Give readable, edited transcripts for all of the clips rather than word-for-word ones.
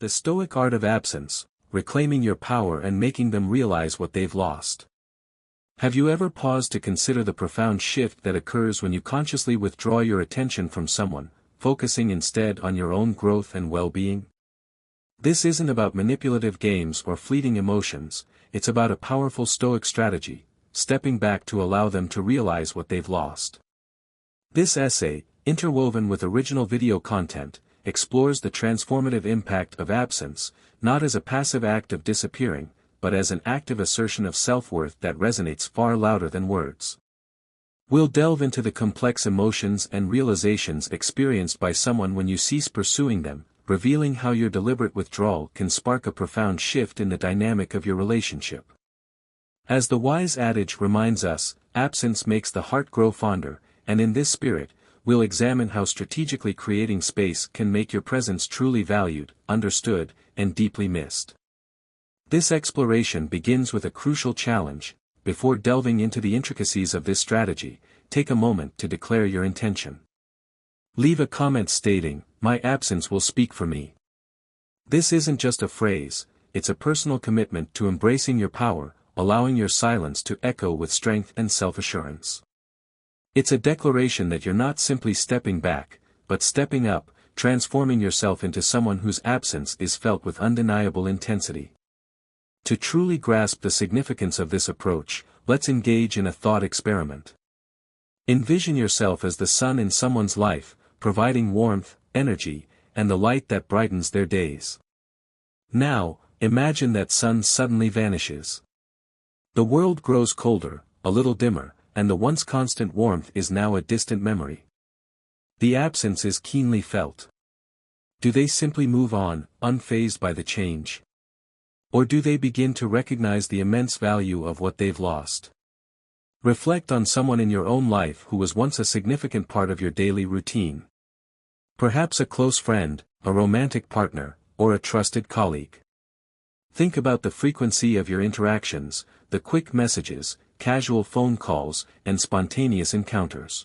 The Stoic art of absence, reclaiming your power and making them realize what they've lost. Have you ever paused to consider the profound shift that occurs when you consciously withdraw your attention from someone, focusing instead on your own growth and well-being? This isn't about manipulative games or fleeting emotions, it's about a powerful Stoic strategy, stepping back to allow them to realize what they've lost. This essay, interwoven with original video content, explores the transformative impact of absence, not as a passive act of disappearing, but as an active assertion of self-worth that resonates far louder than words. We'll delve into the complex emotions and realizations experienced by someone when you cease pursuing them, revealing how your deliberate withdrawal can spark a profound shift in the dynamic of your relationship. As the wise adage reminds us, absence makes the heart grow fonder, and in this spirit, we'll examine how strategically creating space can make your presence truly valued, understood, and deeply missed. This exploration begins with a crucial challenge. Before delving into the intricacies of this strategy, take a moment to declare your intention. Leave a comment stating, "My absence will speak for me." This isn't just a phrase, it's a personal commitment to embracing your power, allowing your silence to echo with strength and self-assurance. It's a declaration that you're not simply stepping back, but stepping up, transforming yourself into someone whose absence is felt with undeniable intensity. To truly grasp the significance of this approach, let's engage in a thought experiment. Envision yourself as the sun in someone's life, providing warmth, energy, and the light that brightens their days. Now, imagine that sun suddenly vanishes. The world grows colder, a little dimmer, and the once constant warmth is now a distant memory. The absence is keenly felt. Do they simply move on, unfazed by the change? Or do they begin to recognize the immense value of what they've lost? Reflect on someone in your own life who was once a significant part of your daily routine. Perhaps a close friend, a romantic partner, or a trusted colleague. Think about the frequency of your interactions, the quick messages, casual phone calls, and spontaneous encounters.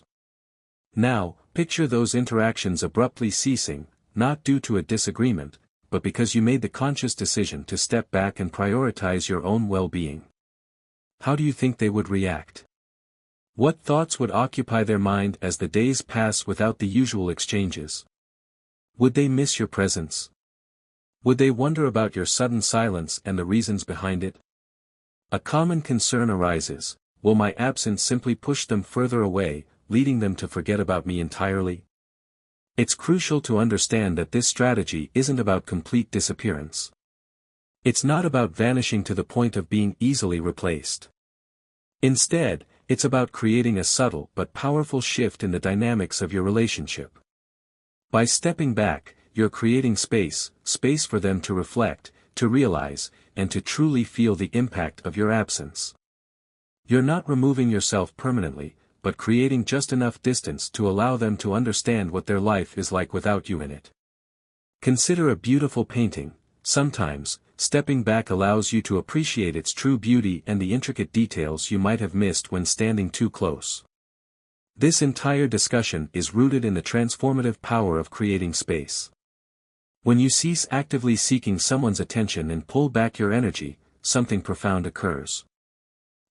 Now, picture those interactions abruptly ceasing, not due to a disagreement, but because you made the conscious decision to step back and prioritize your own well-being. How do you think they would react? What thoughts would occupy their mind as the days pass without the usual exchanges? Would they miss your presence? Would they wonder about your sudden silence and the reasons behind it? A common concern arises: will my absence simply push them further away, leading them to forget about me entirely? It's crucial to understand that this strategy isn't about complete disappearance. It's not about vanishing to the point of being easily replaced. Instead, it's about creating a subtle but powerful shift in the dynamics of your relationship. By stepping back, you're creating space for them to reflect, to realize, and to truly feel the impact of your absence. You're not removing yourself permanently, but creating just enough distance to allow them to understand what their life is like without you in it. Consider a beautiful painting. Sometimes, stepping back allows you to appreciate its true beauty and the intricate details you might have missed when standing too close. This entire discussion is rooted in the transformative power of creating space. When you cease actively seeking someone's attention and pull back your energy, something profound occurs.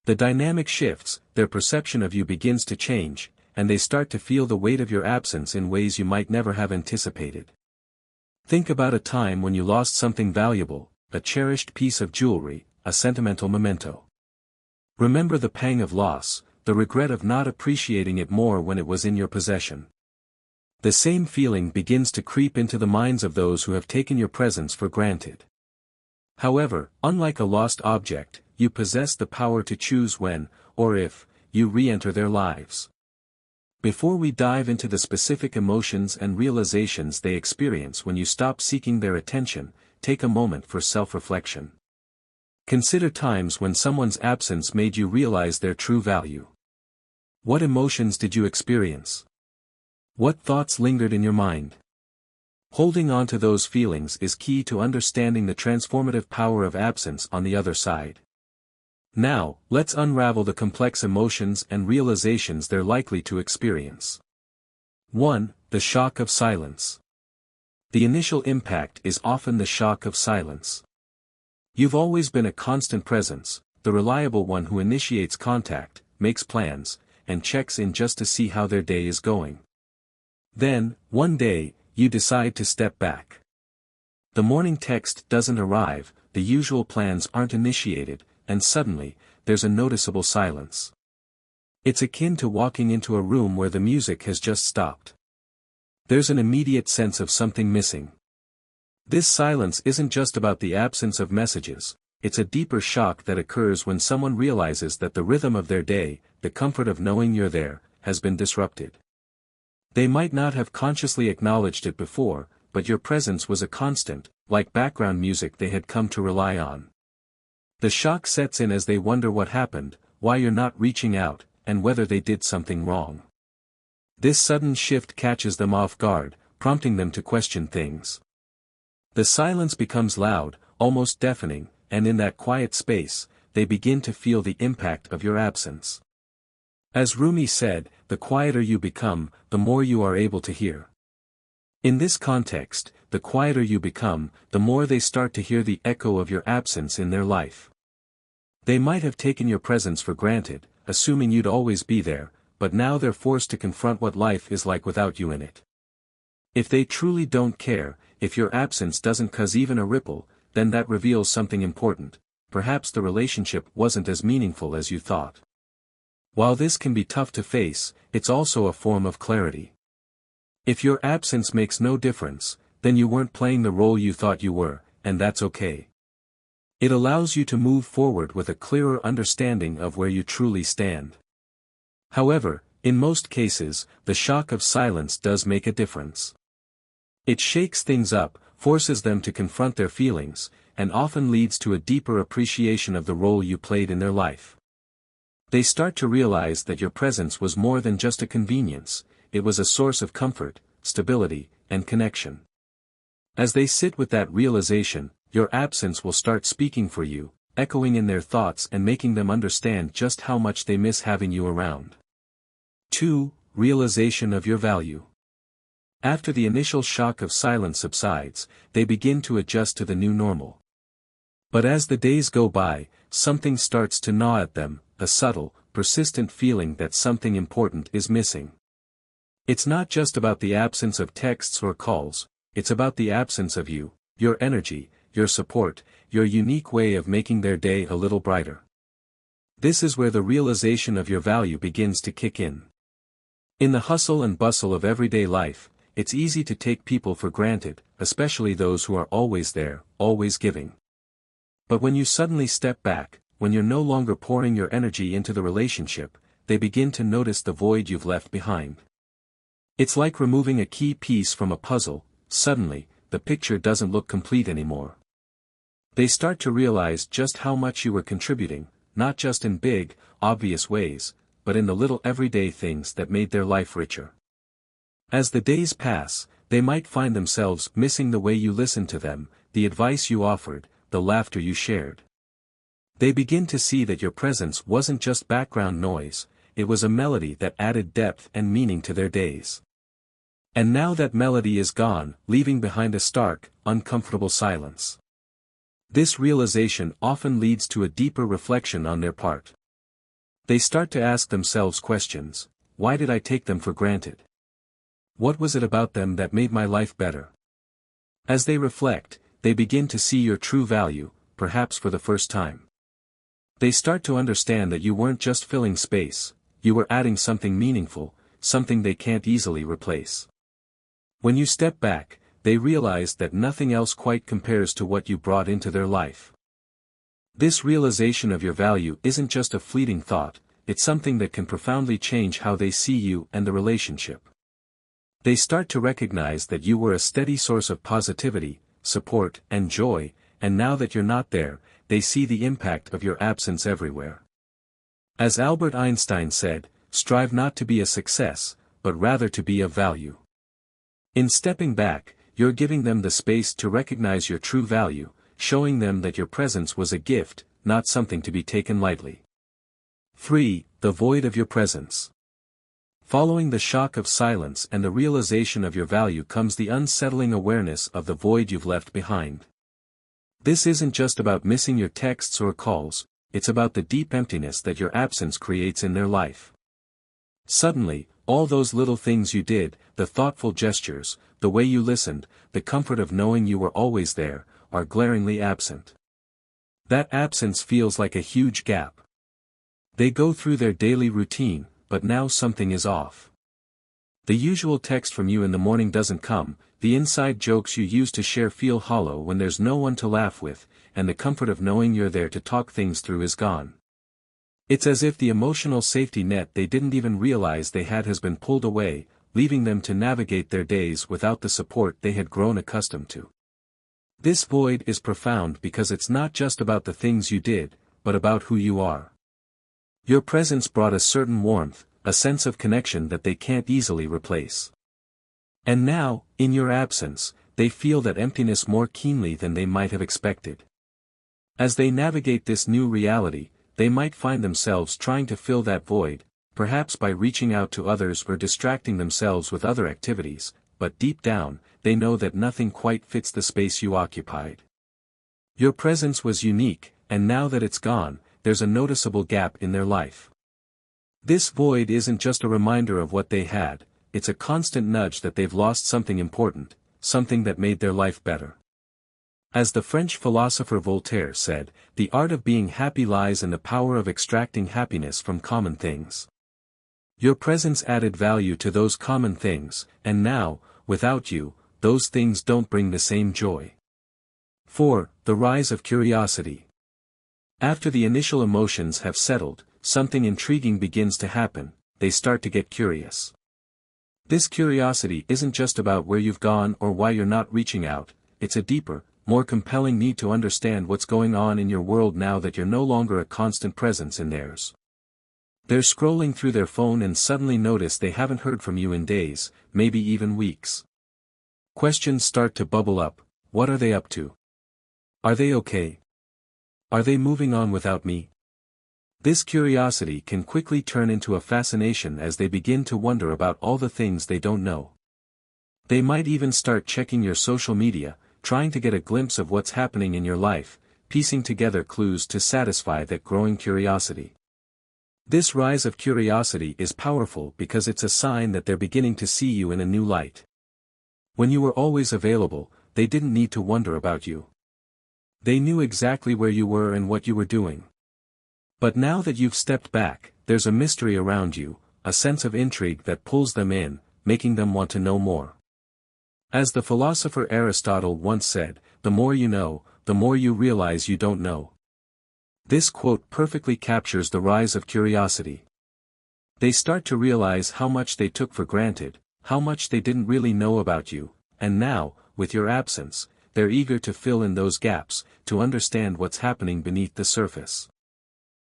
The dynamic shifts, their perception of you begins to change, and they start to feel the weight of your absence in ways you might never have anticipated. Think about a time when you lost something valuable, a cherished piece of jewelry, a sentimental memento. Remember the pang of loss, the regret of not appreciating it more when it was in your possession. The same feeling begins to creep into the minds of those who have taken your presence for granted. However, unlike a lost object, you possess the power to choose when, or if, you re-enter their lives. Before we dive into the specific emotions and realizations they experience when you stop seeking their attention, take a moment for self-reflection. Consider times when someone's absence made you realize their true value. What emotions did you experience? What thoughts lingered in your mind? Holding on to those feelings is key to understanding the transformative power of absence on the other side. Now, let's unravel the complex emotions and realizations they're likely to experience. 1. The shock of silence. The initial impact is often the shock of silence. You've always been a constant presence, the reliable one who initiates contact, makes plans, and checks in just to see how their day is going. Then, one day, you decide to step back. The morning text doesn't arrive, the usual plans aren't initiated, and suddenly, there's a noticeable silence. It's akin to walking into a room where the music has just stopped. There's an immediate sense of something missing. This silence isn't just about the absence of messages, it's a deeper shock that occurs when someone realizes that the rhythm of their day, the comfort of knowing you're there, has been disrupted. They might not have consciously acknowledged it before, but your presence was a constant, like background music they had come to rely on. The shock sets in as they wonder what happened, why you're not reaching out, and whether they did something wrong. This sudden shift catches them off guard, prompting them to question things. The silence becomes loud, almost deafening, and in that quiet space, they begin to feel the impact of your absence. As Rumi said, the quieter you become, the more you are able to hear. In this context, the quieter you become, the more they start to hear the echo of your absence in their life. They might have taken your presence for granted, assuming you'd always be there, but now they're forced to confront what life is like without you in it. If they truly don't care, if your absence doesn't cause even a ripple, then that reveals something important. Perhaps the relationship wasn't as meaningful as you thought. While this can be tough to face, it's also a form of clarity. If your absence makes no difference, then you weren't playing the role you thought you were, and that's okay. It allows you to move forward with a clearer understanding of where you truly stand. However, in most cases, the shock of silence does make a difference. It shakes things up, forces them to confront their feelings, and often leads to a deeper appreciation of the role you played in their life. They start to realize that your presence was more than just a convenience, it was a source of comfort, stability, and connection. As they sit with that realization, your absence will start speaking for you, echoing in their thoughts and making them understand just how much they miss having you around. 2. Realization of your value. After the initial shock of silence subsides, they begin to adjust to the new normal. But as the days go by, something starts to gnaw at them, a subtle, persistent feeling that something important is missing. It's not just about the absence of texts or calls, it's about the absence of you, your energy, your support, your unique way of making their day a little brighter. This is where the realization of your value begins to kick in. In the hustle and bustle of everyday life, it's easy to take people for granted, especially those who are always there, always giving. But when you suddenly step back, when you're no longer pouring your energy into the relationship, they begin to notice the void you've left behind. It's like removing a key piece from a puzzle. Suddenly, the picture doesn't look complete anymore. They start to realize just how much you were contributing, not just in big, obvious ways, but in the little everyday things that made their life richer. As the days pass, they might find themselves missing the way you listened to them, the advice you offered, the laughter you shared. They begin to see that your presence wasn't just background noise, it was a melody that added depth and meaning to their days. And now that melody is gone, leaving behind a stark, uncomfortable silence. This realization often leads to a deeper reflection on their part. They start to ask themselves questions: why did I take them for granted? What was it about them that made my life better? As they reflect, they begin to see your true value, perhaps for the first time. They start to understand that you weren't just filling space, you were adding something meaningful, something they can't easily replace. When you step back, they realize that nothing else quite compares to what you brought into their life. This realization of your value isn't just a fleeting thought, it's something that can profoundly change how they see you and the relationship. They start to recognize that you were a steady source of positivity, support, and joy, and now that you're not there, they see the impact of your absence everywhere. As Albert Einstein said, strive not to be a success, but rather to be of value. In stepping back, you're giving them the space to recognize your true value, showing them that your presence was a gift, not something to be taken lightly. 3. The void of your presence. Following the shock of silence and the realization of your value comes the unsettling awareness of the void you've left behind. This isn't just about missing your texts or calls, it's about the deep emptiness that your absence creates in their life. Suddenly, all those little things you did, the thoughtful gestures, the way you listened, the comfort of knowing you were always there, are glaringly absent. That absence feels like a huge gap. They go through their daily routine, but now something is off. The usual text from you in the morning doesn't come, the inside jokes you used to share feel hollow when there's no one to laugh with, and the comfort of knowing you're there to talk things through is gone. It's as if the emotional safety net they didn't even realize they had has been pulled away, leaving them to navigate their days without the support they had grown accustomed to. This void is profound because it's not just about the things you did, but about who you are. Your presence brought a certain warmth, a sense of connection that they can't easily replace. And now, in your absence, they feel that emptiness more keenly than they might have expected. As they navigate this new reality, they might find themselves trying to fill that void, perhaps by reaching out to others or distracting themselves with other activities, but deep down, they know that nothing quite fits the space you occupied. Your presence was unique, and now that it's gone, there's a noticeable gap in their life. This void isn't just a reminder of what they had, it's a constant nudge that they've lost something important, something that made their life better. As the French philosopher Voltaire said, the art of being happy lies in the power of extracting happiness from common things. Your presence added value to those common things, and now, without you, those things don't bring the same joy. 4. The rise of curiosity. After the initial emotions have settled, something intriguing begins to happen, they start to get curious. This curiosity isn't just about where you've gone or why you're not reaching out, it's a deeper, more compelling need to understand what's going on in your world now that you're no longer a constant presence in theirs. They're scrolling through their phone and suddenly notice they haven't heard from you in days, maybe even weeks. Questions start to bubble up. What are they up to? Are they okay? Are they moving on without me? This curiosity can quickly turn into a fascination as they begin to wonder about all the things they don't know. They might even start checking your social media, trying to get a glimpse of what's happening in your life, piecing together clues to satisfy that growing curiosity. This rise of curiosity is powerful because it's a sign that they're beginning to see you in a new light. When you were always available, they didn't need to wonder about you. They knew exactly where you were and what you were doing. But now that you've stepped back, there's a mystery around you, a sense of intrigue that pulls them in, making them want to know more. As the philosopher Aristotle once said, the more you know, the more you realize you don't know. This quote perfectly captures the rise of curiosity. They start to realize how much they took for granted, how much they didn't really know about you, and now, with your absence, they're eager to fill in those gaps, to understand what's happening beneath the surface.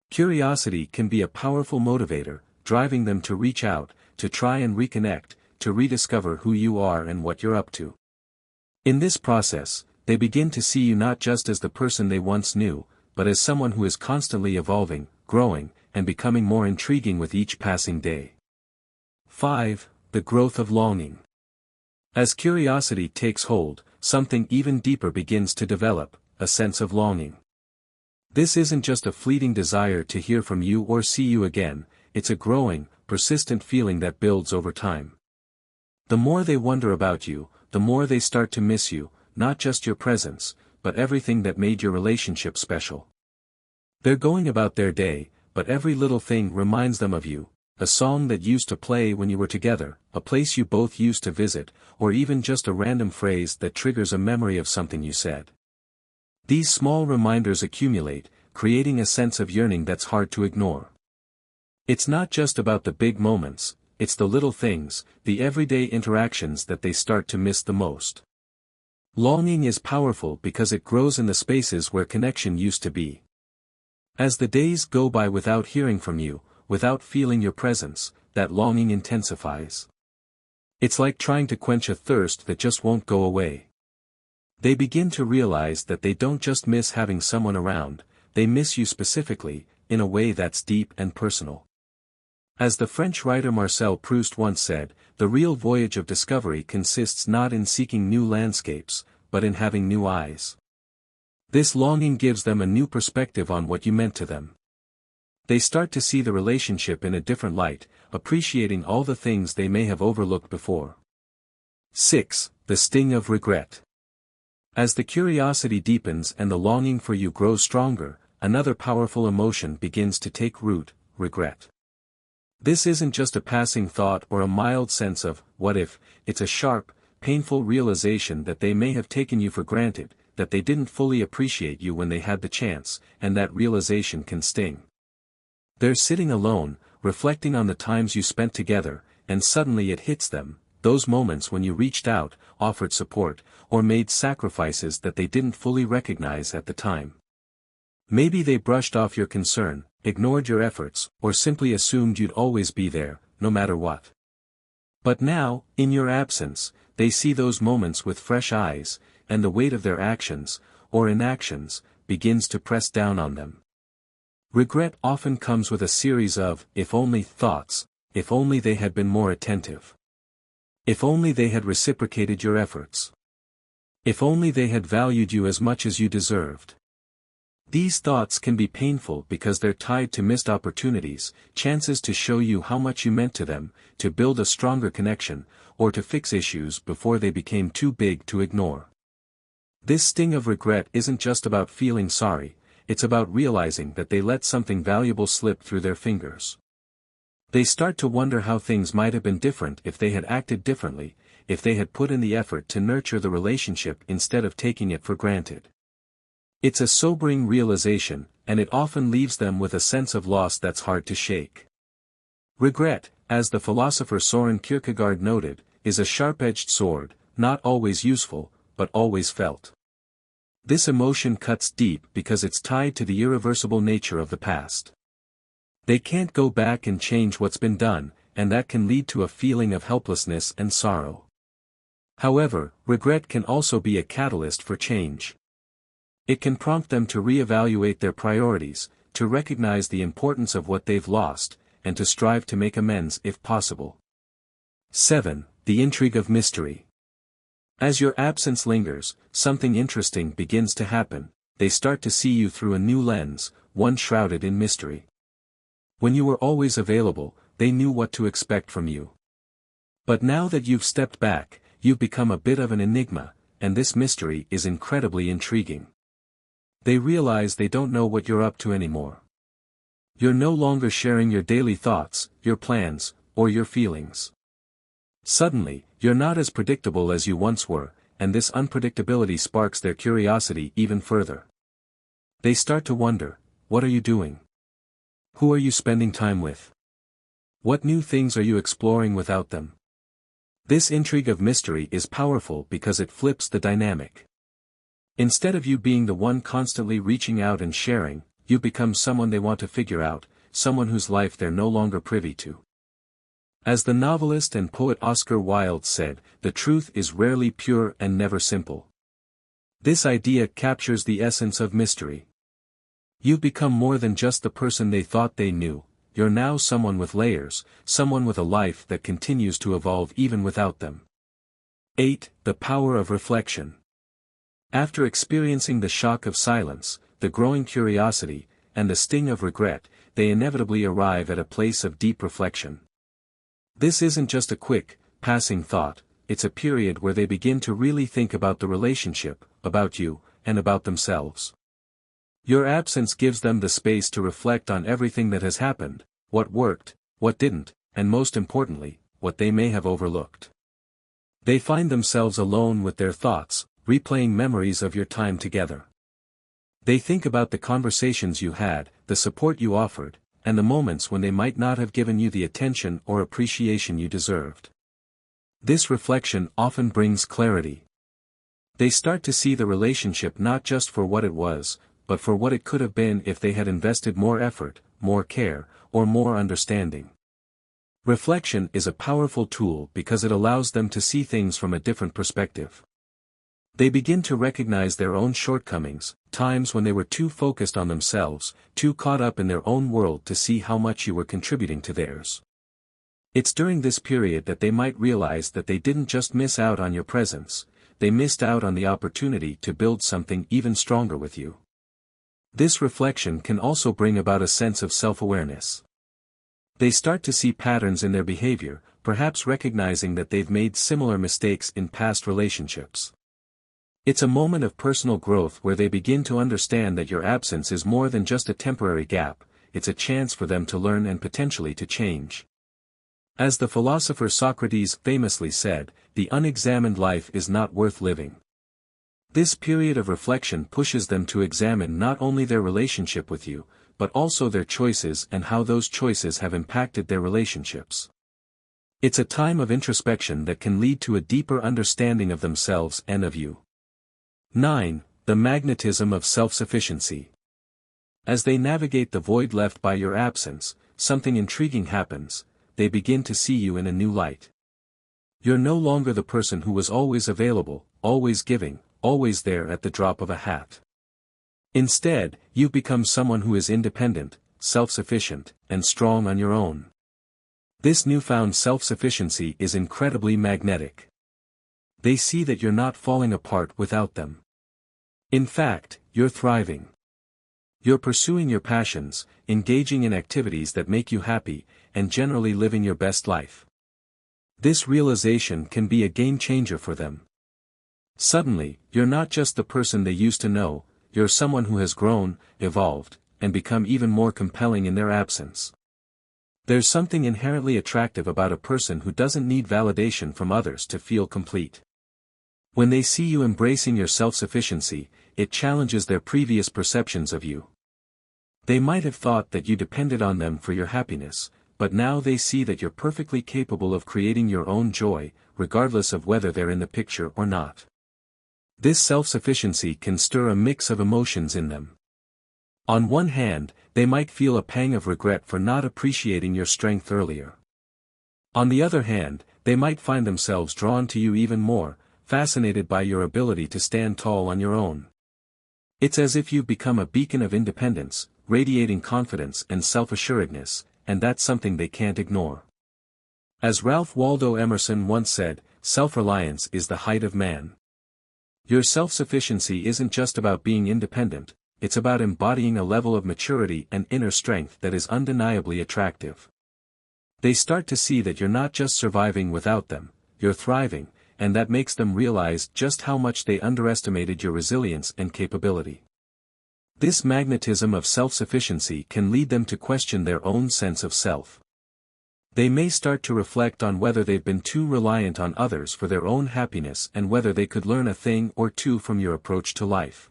Curiosity can be a powerful motivator, driving them to reach out, to try and reconnect, to rediscover who you are and what you're up to. In this process, they begin to see you not just as the person they once knew, but as someone who is constantly evolving, growing, and becoming more intriguing with each passing day. 5. The growth of longing. As curiosity takes hold, something even deeper begins to develop, a sense of longing. This isn't just a fleeting desire to hear from you or see you again, it's a growing, persistent feeling that builds over time. The more they wonder about you, the more they start to miss you, not just your presence, but everything that made your relationship special. They're going about their day, but every little thing reminds them of you, a song that used to play when you were together, a place you both used to visit, or even just a random phrase that triggers a memory of something you said. These small reminders accumulate, creating a sense of yearning that's hard to ignore. It's not just about the big moments, it's the little things, the everyday interactions that they start to miss the most. Longing is powerful because it grows in the spaces where connection used to be. As the days go by without hearing from you, without feeling your presence, that longing intensifies. It's like trying to quench a thirst that just won't go away. They begin to realize that they don't just miss having someone around, they miss you specifically, in a way that's deep and personal. As the French writer Marcel Proust once said, the real voyage of discovery consists not in seeking new landscapes, but in having new eyes. This longing gives them a new perspective on what you meant to them. They start to see the relationship in a different light, appreciating all the things they may have overlooked before. 6. The sting of regret. As the curiosity deepens and the longing for you grows stronger, another powerful emotion begins to take root: regret. This isn't just a passing thought or a mild sense of, what if, it's a sharp, painful realization that they may have taken you for granted, that they didn't fully appreciate you when they had the chance, and that realization can sting. They're sitting alone, reflecting on the times you spent together, and suddenly it hits them, those moments when you reached out, offered support, or made sacrifices that they didn't fully recognize at the time. Maybe they brushed off your concern, ignored your efforts, or simply assumed you'd always be there, no matter what. But now, in your absence, they see those moments with fresh eyes, and the weight of their actions, or inactions, begins to press down on them. Regret often comes with a series of if only thoughts: if only they had been more attentive. If only they had reciprocated your efforts. If only they had valued you as much as you deserved. These thoughts can be painful because they're tied to missed opportunities, chances to show you how much you meant to them, to build a stronger connection, or to fix issues before they became too big to ignore. This sting of regret isn't just about feeling sorry, it's about realizing that they let something valuable slip through their fingers. They start to wonder how things might have been different if they had acted differently, if they had put in the effort to nurture the relationship instead of taking it for granted. It's a sobering realization, and it often leaves them with a sense of loss that's hard to shake. Regret, as the philosopher Soren Kierkegaard noted, is a sharp-edged sword, not always useful, but always felt. This emotion cuts deep because it's tied to the irreversible nature of the past. They can't go back and change what's been done, and that can lead to a feeling of helplessness and sorrow. However, regret can also be a catalyst for change. It can prompt them to reevaluate their priorities, to recognize the importance of what they've lost, and to strive to make amends if possible. 7. The intrigue of mystery. As your absence lingers, something interesting begins to happen. They start to see you through a new lens, one shrouded in mystery. When you were always available, they knew what to expect from you. But now that you've stepped back, you've become a bit of an enigma, and this mystery is incredibly intriguing. They realize they don't know what you're up to anymore. You're no longer sharing your daily thoughts, your plans, or your feelings. Suddenly, you're not as predictable as you once were, and this unpredictability sparks their curiosity even further. They start to wonder, what are you doing? Who are you spending time with? What new things are you exploring without them? This intrigue of mystery is powerful because it flips the dynamic. Instead of you being the one constantly reaching out and sharing, you become someone they want to figure out, someone whose life they're no longer privy to. As the novelist and poet Oscar Wilde said, the truth is rarely pure and never simple. This idea captures the essence of mystery. You've become more than just the person they thought they knew, you're now someone with layers, someone with a life that continues to evolve even without them. 8. The power of reflection. After experiencing the shock of silence, the growing curiosity, and the sting of regret, they inevitably arrive at a place of deep reflection. This isn't just a quick, passing thought, it's a period where they begin to really think about the relationship, about you, and about themselves. Your absence gives them the space to reflect on everything that has happened, what worked, what didn't, and most importantly, what they may have overlooked. They find themselves alone with their thoughts, replaying memories of your time together. They think about the conversations you had, the support you offered, and the moments when they might not have given you the attention or appreciation you deserved. This reflection often brings clarity. They start to see the relationship not just for what it was, but for what it could have been if they had invested more effort, more care, or more understanding. Reflection is a powerful tool because it allows them to see things from a different perspective. They begin to recognize their own shortcomings, times when they were too focused on themselves, too caught up in their own world to see how much you were contributing to theirs. It's during this period that they might realize that they didn't just miss out on your presence, they missed out on the opportunity to build something even stronger with you. This reflection can also bring about a sense of self-awareness. They start to see patterns in their behavior, perhaps recognizing that they've made similar mistakes in past relationships. It's a moment of personal growth where they begin to understand that your absence is more than just a temporary gap, it's a chance for them to learn and potentially to change. As the philosopher Socrates famously said, the unexamined life is not worth living. This period of reflection pushes them to examine not only their relationship with you, but also their choices and how those choices have impacted their relationships. It's a time of introspection that can lead to a deeper understanding of themselves and of you. 9. The magnetism of self-sufficiency. As they navigate the void left by your absence, something intriguing happens, they begin to see you in a new light. You're no longer the person who was always available, always giving, always there at the drop of a hat. Instead, you've become someone who is independent, self-sufficient, and strong on your own. This newfound self-sufficiency is incredibly magnetic. They see that you're not falling apart without them. In fact, you're thriving. You're pursuing your passions, engaging in activities that make you happy, and generally living your best life. This realization can be a game changer for them. Suddenly, you're not just the person they used to know, you're someone who has grown, evolved, and become even more compelling in their absence. There's something inherently attractive about a person who doesn't need validation from others to feel complete. When they see you embracing your self-sufficiency, it challenges their previous perceptions of you. They might have thought that you depended on them for your happiness, but now they see that you're perfectly capable of creating your own joy, regardless of whether they're in the picture or not. This self-sufficiency can stir a mix of emotions in them. On one hand, they might feel a pang of regret for not appreciating your strength earlier. On the other hand, they might find themselves drawn to you even more, fascinated by your ability to stand tall on your own. It's as if you've become a beacon of independence, radiating confidence and self-assuredness, and that's something they can't ignore. As Ralph Waldo Emerson once said, self-reliance is the height of man. Your self-sufficiency isn't just about being independent, it's about embodying a level of maturity and inner strength that is undeniably attractive. They start to see that you're not just surviving without them, you're thriving, and that makes them realize just how much they underestimated your resilience and capability. This magnetism of self-sufficiency can lead them to question their own sense of self. They may start to reflect on whether they've been too reliant on others for their own happiness and whether they could learn a thing or two from your approach to life.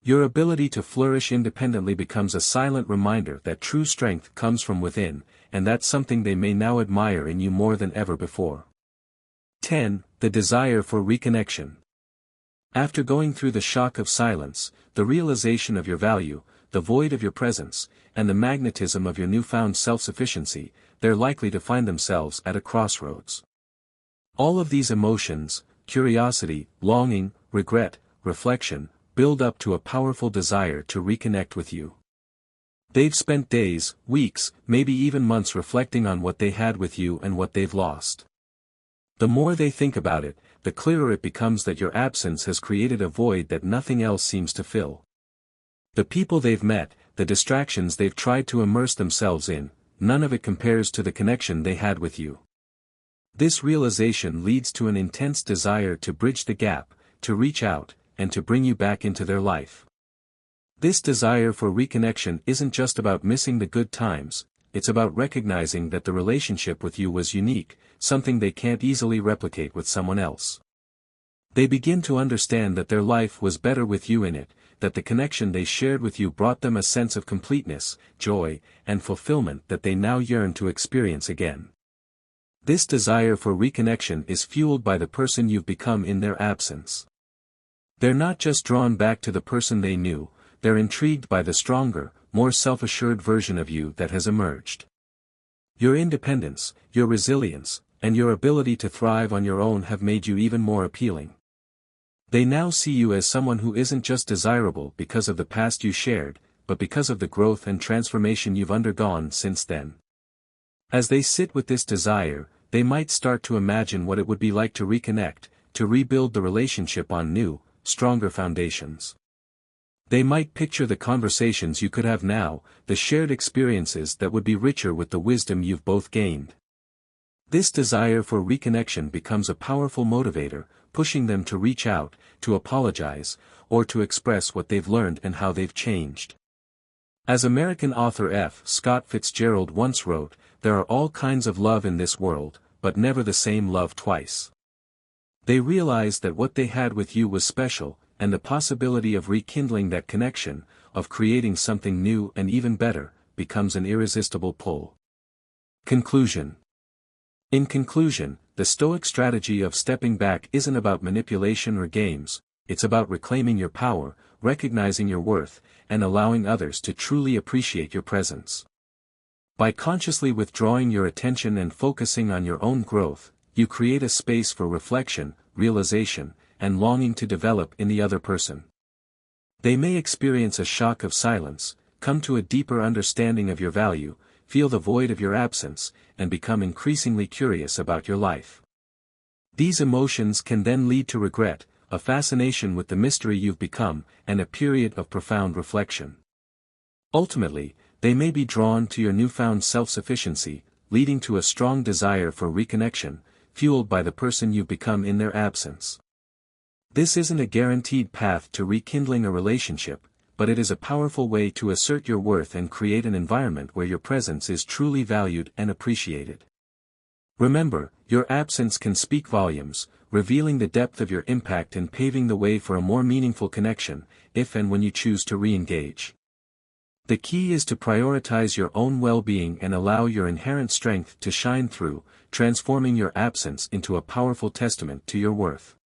Your ability to flourish independently becomes a silent reminder that true strength comes from within, and that's something they may now admire in you more than ever before. 10. The desire for reconnection. After going through the shock of silence, the realization of your value, the void of your presence, and the magnetism of your newfound self-sufficiency, they're likely to find themselves at a crossroads. All of these emotions, curiosity, longing, regret, reflection, build up to a powerful desire to reconnect with you. They've spent days, weeks, maybe even months reflecting on what they had with you and what they've lost. The more they think about it, the clearer it becomes that your absence has created a void that nothing else seems to fill. The people they've met, the distractions they've tried to immerse themselves in, none of it compares to the connection they had with you. This realization leads to an intense desire to bridge the gap, to reach out, and to bring you back into their life. This desire for reconnection isn't just about missing the good times, it's about recognizing that the relationship with you was unique, something they can't easily replicate with someone else. They begin to understand that their life was better with you in it, that the connection they shared with you brought them a sense of completeness, joy, and fulfillment that they now yearn to experience again. This desire for reconnection is fueled by the person you've become in their absence. They're not just drawn back to the person they knew, they're intrigued by the stronger, more self-assured version of you that has emerged. Your independence, your resilience, and your ability to thrive on your own have made you even more appealing. They now see you as someone who isn't just desirable because of the past you shared, but because of the growth and transformation you've undergone since then. As they sit with this desire, they might start to imagine what it would be like to reconnect, to rebuild the relationship on new, stronger foundations. They might picture the conversations you could have now, the shared experiences that would be richer with the wisdom you've both gained. This desire for reconnection becomes a powerful motivator, pushing them to reach out, to apologize, or to express what they've learned and how they've changed. As American author F. Scott Fitzgerald once wrote, "There are all kinds of love in this world, but never the same love twice." They realized that what they had with you was special, and the possibility of rekindling that connection, of creating something new and even better, becomes an irresistible pull. Conclusion. In conclusion, the Stoic strategy of stepping back isn't about manipulation or games, it's about reclaiming your power, recognizing your worth, and allowing others to truly appreciate your presence. By consciously withdrawing your attention and focusing on your own growth, you create a space for reflection, realization, and longing to develop in the other person. They may experience a shock of silence, come to a deeper understanding of your value, feel the void of your absence, and become increasingly curious about your life. These emotions can then lead to regret, a fascination with the mystery you've become, and a period of profound reflection. Ultimately, they may be drawn to your newfound self-sufficiency, leading to a strong desire for reconnection, fueled by the person you've become in their absence. This isn't a guaranteed path to rekindling a relationship, but it is a powerful way to assert your worth and create an environment where your presence is truly valued and appreciated. Remember, your absence can speak volumes, revealing the depth of your impact and paving the way for a more meaningful connection, if and when you choose to re-engage. The key is to prioritize your own well-being and allow your inherent strength to shine through, transforming your absence into a powerful testament to your worth.